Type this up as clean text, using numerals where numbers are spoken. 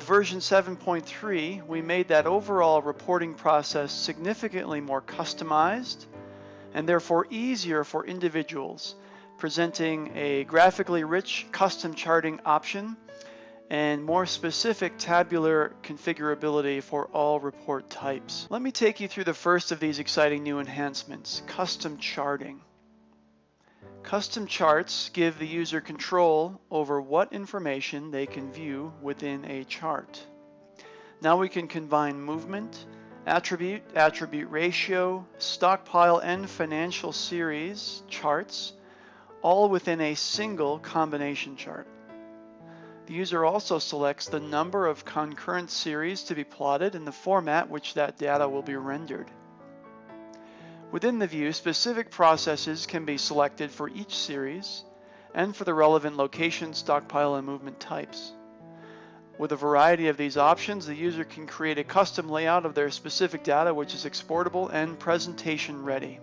version 7.3, we made that overall reporting process significantly more customized and therefore easier for individuals, presenting a graphically rich custom charting option and more specific tabular configurability for all report types. Let me take you through the first of these exciting new enhancements, custom charting. Custom charts give the user control over what information they can view within a chart. Now we can combine movement, attribute ratio, stockpile, and financial series charts, all within a single combination chart. The user also selects the number of concurrent series to be plotted and the format which that data will be rendered. Within the view, specific processes can be selected for each series and for the relevant location, stockpile, and movement types. With a variety of these options, the user can create a custom layout of their specific data which is exportable and presentation ready.